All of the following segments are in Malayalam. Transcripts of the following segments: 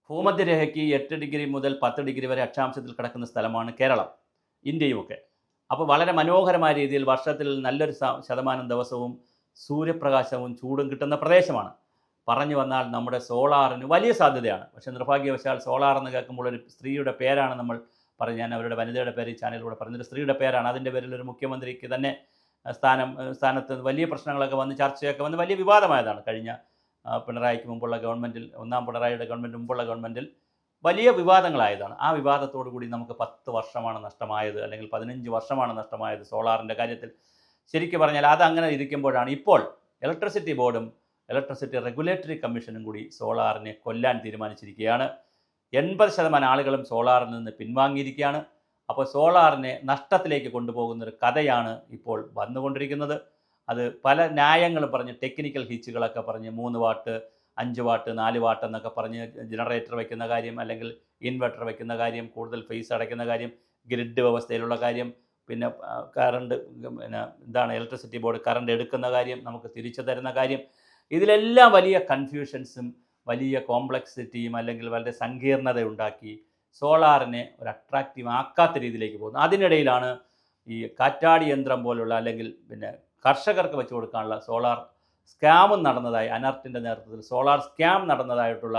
ഭൂമധ്യരേഖയ്ക്ക് 8 ഡിഗ്രി മുതൽ 10 ഡിഗ്രി വരെ അക്ഷാംശത്തിൽ കിടക്കുന്ന സ്ഥലമാണ് കേരളം, ഇന്ത്യയുമൊക്കെ. അപ്പോൾ വളരെ മനോഹരമായ രീതിയിൽ വർഷത്തിൽ നല്ലൊരു ശതമാനം ദിവസവും സൂര്യപ്രകാശവും ചൂടും കിട്ടുന്ന പ്രദേശമാണ്. പറഞ്ഞു വന്നാൽ നമ്മുടെ സോളാറിന് വലിയ സാധ്യതയാണ്. പക്ഷേ നിർഭാഗ്യവശാൽ സോളാർ എന്ന് കേൾക്കുമ്പോൾ ഒരു സ്ത്രീയുടെ പേരാണ് നമ്മൾ പറഞ്ഞ്, ഞാൻ അവരുടെ വനിതയുടെ പേര് ഈ ചാനലിലൂടെ പറഞ്ഞൊരു സ്ത്രീയുടെ പേരാണ്. അതിൻ്റെ പേരിൽ ഒരു മുഖ്യമന്ത്രിക്ക് തന്നെ സ്ഥാനത്ത് വലിയ പ്രശ്നങ്ങളൊക്കെ വന്ന് ചർച്ചയൊക്കെ വന്ന് വലിയ വിവാദമായതാണ്. കഴിഞ്ഞ പിണറായിക്ക് മുമ്പുള്ള ഗവൺമെൻറ്റിൽ, ഒന്നാം പിണറായിയുടെ ഗവൺമെൻറ് മുമ്പുള്ള ഗവൺമെൻറ്റിൽ വലിയ വിവാദങ്ങളായതാണ്. ആ വിവാദത്തോടു കൂടി നമുക്ക് 10 വർഷമാണ് നഷ്ടമായത്, അല്ലെങ്കിൽ 15 വർഷമാണ് നഷ്ടമായത് സോളാറിൻ്റെ കാര്യത്തിൽ. ശരിക്കും പറഞ്ഞാൽ അതങ്ങനെ ഇരിക്കുമ്പോഴാണ് ഇപ്പോൾ ഇലക്ട്രിസിറ്റി ബോർഡും ഇലക്ട്രിസിറ്റി റെഗുലേറ്ററി കമ്മീഷനും കൂടി സോളാറിനെ കൊല്ലാൻ തീരുമാനിച്ചിരിക്കുകയാണ്. 80% ആളുകളും സോളാറിൽ നിന്ന് പിൻവാങ്ങിയിരിക്കുകയാണ്. അപ്പോൾ സോളാറിനെ നഷ്ടത്തിലേക്ക് കൊണ്ടുപോകുന്നൊരു കഥയാണ് ഇപ്പോൾ വന്നുകൊണ്ടിരിക്കുന്നത്. അത് പല ന്യായങ്ങളും പറഞ്ഞ്, ടെക്നിക്കൽ ഹിച്ചുകളൊക്കെ പറഞ്ഞ് 3 വാട്ട് 5 വാട്ട് 4 വാട്ട് എന്നൊക്കെ പറഞ്ഞ് ജനറേറ്റർ വയ്ക്കുന്ന കാര്യം, അല്ലെങ്കിൽ ഇൻവെർട്ടർ വയ്ക്കുന്ന കാര്യം, കൂടുതൽ ഫീസ് അടയ്ക്കുന്ന കാര്യം, ഗ്രിഡ് വ്യവസ്ഥയിലുള്ള കാര്യം, പിന്നെ കറണ്ട് ഇലക്ട്രിസിറ്റി ബോർഡ് കറണ്ട് എടുക്കുന്ന കാര്യം, നമുക്ക് തിരിച്ചു തരുന്ന കാര്യം, ഇതിലെല്ലാം വലിയ കൺഫ്യൂഷൻസും വലിയ കോംപ്ലക്സിറ്റിയും അല്ലെങ്കിൽ വളരെ സങ്കീർണത ഉണ്ടാക്കി സോളാറിനെ ഒരു അട്രാക്റ്റീവ് ആക്കാത്ത രീതിയിലേക്ക് പോകുന്നു. അതിനിടയിലാണ് ഈ കാറ്റാടി യന്ത്രം പോലുള്ള, അല്ലെങ്കിൽ പിന്നെ കർഷകർക്ക് വെച്ച് കൊടുക്കാനുള്ള സോളാർ സ്കാമും നടന്നതായി, അനർട്ടിൻ്റെ നേതൃത്വത്തിൽ സോളാർ സ്കാം നടന്നതായിട്ടുള്ള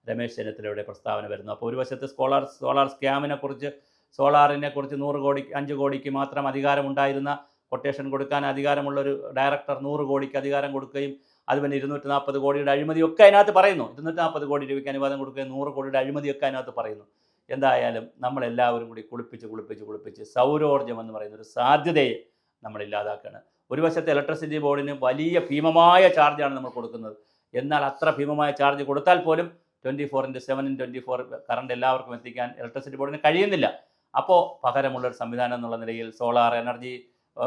രമേശ് ചെന്നിത്തലയുടെ പ്രസ്താവന വരുന്നു. അപ്പോൾ ഒരു വശത്ത് സോളാർ സ്കാമിനെക്കുറിച്ച്, സോളാറിനെക്കുറിച്ച് 100 കോടിക്ക് 5 കോടിക്ക് മാത്രം അധികാരമുണ്ടായിരുന്ന, കൊട്ടേഷൻ കൊടുക്കാൻ അധികാരമുള്ളൊരു ഡയറക്ടർ 100 കോടിക്ക് അധികാരം കൊടുക്കുകയും അത് പിന്നെ 240 കോടിയുടെ അഴിമതിയൊക്കെ അതിനകത്ത് പറയുന്നു. 240 കോടി രൂപയ്ക്ക് അനുവാദം കൊടുക്കുകയും 100 കോടിയുടെ അഴിമതിയൊക്കെ അതിനകത്ത് പറയുന്നു. എന്തായാലും നമ്മളെല്ലാവരും കൂടി കുളിപ്പിച്ച് സൗരോർജ്ജം എന്ന് പറയുന്നൊരു സാധ്യതയെ നമ്മളില്ലാതാക്കുകയാണ്. ഒരു വശത്ത് ഇലക്ട്രിസിറ്റി ബോർഡിന് വലിയ ഭീമമായ ചാർജാണ് നമ്മൾ കൊടുക്കുന്നത്. എന്നാൽ അത്ര ഭീമമായ ചാർജ് കൊടുത്താൽ പോലും 24/7 കറണ്ട് എല്ലാവർക്കും എത്തിക്കാൻ ഇലക്ട്രിസിറ്റി ബോർഡിന് കഴിയുന്നില്ല. അപ്പോൾ പകരമുള്ളൊരു സംവിധാനം എന്നുള്ള നിലയിൽ സോളാർ എനർജി,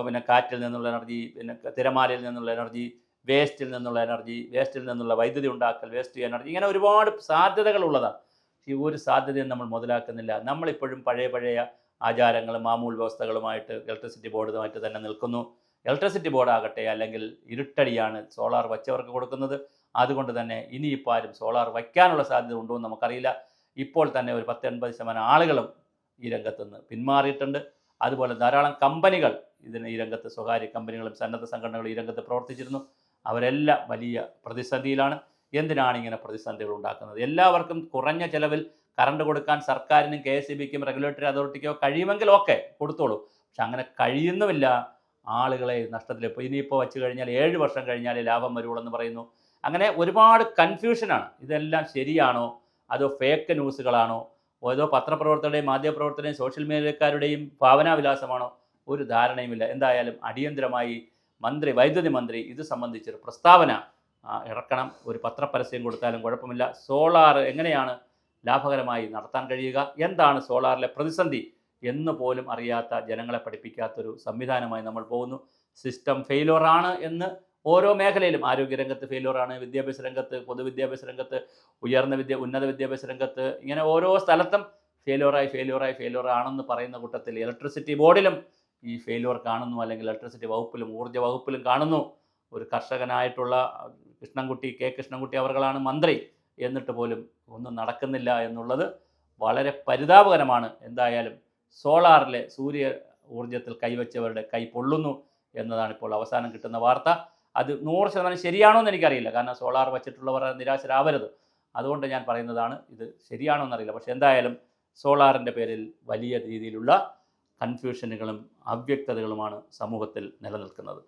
പിന്നെ കാറ്റിൽ നിന്നുള്ള എനർജി, പിന്നെ തിരമാലയിൽ നിന്നുള്ള എനർജി, വേസ്റ്റിൽ നിന്നുള്ള എനർജി, വേസ്റ്റിൽ നിന്നുള്ള വൈദ്യുതി ഉണ്ടാക്കൽ, വേസ്റ്റ് എനർജി, ഇങ്ങനെ ഒരുപാട് സാധ്യതകളുള്ളതാണ്. ഈ ഒരു സാധ്യതയും നമ്മൾ മുതലാക്കുന്നില്ല. നമ്മളിപ്പോഴും പഴയ ആചാരങ്ങളും മാമൂൽ വ്യവസ്ഥകളുമായിട്ട് ഇലക്ട്രിസിറ്റി ബോർഡുമായിട്ട് തന്നെ നിൽക്കുന്നു. ഇലക്ട്രിസിറ്റി ബോർഡ് ആകട്ടെ, അല്ലെങ്കിൽ ഇരുട്ടടിയാണ് സോളാർ വച്ചവർക്ക് കൊടുക്കുന്നത്. അതുകൊണ്ട് തന്നെ ഇനിയിപ്പോൾ ആരും സോളാർ വയ്ക്കാനുള്ള സാധ്യത ഉണ്ടോ എന്ന് നമുക്കറിയില്ല. ഇപ്പോൾ തന്നെ ഒരു 10-80% ആളുകളും ഈ രംഗത്തുനിന്ന് പിന്മാറിയിട്ടുണ്ട്. അതുപോലെ ധാരാളം കമ്പനികൾ ഈ രംഗത്ത്, സ്വകാര്യ കമ്പനികളും സന്നദ്ധ സംഘടനകളും ഈ രംഗത്ത് പ്രവർത്തിച്ചിരുന്നു. അവരെല്ലാം വലിയ പ്രതിസന്ധിയിലാണ്. എന്തിനാണ് ഇങ്ങനെ പ്രതിസന്ധികൾ ഉണ്ടാക്കുന്നത്? എല്ലാവർക്കും കുറഞ്ഞ ചിലവിൽ കറണ്ട് കൊടുക്കാൻ സർക്കാരിനും KSEBിക്കും റെഗുലേറ്ററി അതോറിറ്റിക്കോ കഴിയുമെങ്കിൽ ഓക്കെ, കൊടുത്തോളൂ. പക്ഷെ അങ്ങനെ കഴിയുന്നുമില്ല. ആളുകളെ നഷ്ടത്തിലിപ്പോൾ ഇനിയിപ്പോൾ വെച്ച് കഴിഞ്ഞാൽ 7 വർഷം കഴിഞ്ഞാൽ ലാഭം വരുള്ളൂ പറയുന്നു. അങ്ങനെ ഒരുപാട് കൺഫ്യൂഷനാണ്. ഇതെല്ലാം ശരിയാണോ അതോ ഫേക്ക് ന്യൂസുകളാണോ, ഓരോ പത്രപ്രവർത്തകരുടെയും മാധ്യമപ്രവർത്തകരുടെയും സോഷ്യൽ മീഡിയക്കാരുടെയും ഭാവനാവിലാസമാണോ? ഒരു ധാരണയുമില്ല. എന്തായാലും അടിയന്തരമായി വൈദ്യുതി മന്ത്രി ഇത് സംബന്ധിച്ചൊരു പ്രസ്താവന ഇറക്കണം. ഒരു പത്രപരസ്യം കൊടുത്താലും കുഴപ്പമില്ല. സോളാർ എങ്ങനെയാണ് ലാഭകരമായി നടത്താൻ കഴിയുക, എന്താണ് സോളാറിലെ പ്രതിസന്ധി എന്ന് പോലും അറിയാത്ത, ജനങ്ങളെ പഠിപ്പിക്കാത്തൊരു സംവിധാനമായി നമ്മൾ പോകുന്നു. സിസ്റ്റം ഫെയിലുവറാണ് എന്ന് ഓരോ മേഖലയിലും, ആരോഗ്യരംഗത്ത് ഫെയിലുവറാണ്, വിദ്യാഭ്യാസ രംഗത്ത്, പൊതുവിദ്യാഭ്യാസ രംഗത്ത്, ഉന്നത വിദ്യാഭ്യാസ രംഗത്ത്, ഇങ്ങനെ ഓരോ സ്ഥലത്തും ഫെയിലുവർ ആണെന്ന് പറയുന്ന കൂട്ടത്തിൽ ഇലക്ട്രിസിറ്റി ബോർഡിലും ഈ ഫെയിലുവർ കാണുന്നു, അല്ലെങ്കിൽ ഇലക്ട്രിസിറ്റി വകുപ്പിലും ഊർജ്ജ വകുപ്പിലും കാണുന്നു. ഒരു കർഷകനായിട്ടുള്ള കെ കൃഷ്ണൻകുട്ടി അവർകളാണ് മന്ത്രി, എന്നിട്ട് പോലും ഒന്നും നടക്കുന്നില്ല എന്നുള്ളത് വളരെ പരിതാപകരമാണ്. എന്തായാലും സോളാറിലെ സൂര്യ ഊർജ്ജത്തിൽ കൈവച്ചവരുടെ കൈ പൊള്ളുന്നു എന്നതാണ് ഇപ്പോൾ അവസാനം കിട്ടുന്ന വാർത്ത. അത് 100% ശരിയാണോ എന്ന് എനിക്കറിയില്ല. കാരണം സോളാർ വച്ചിട്ടുള്ളവർ നിരാശരാവരുത്. അതുകൊണ്ട് ഞാൻ പറയുന്നതാണ്, ഇത് ശരിയാണോ എന്നറിയില്ല. പക്ഷേ എന്തായാലും സോളാറിൻ്റെ പേരിൽ വലിയ രീതിയിലുള്ള കൺഫ്യൂഷനുകളും അവ്യക്തതകളുമാണ് സമൂഹത്തിൽ നിലനിൽക്കുന്നത്.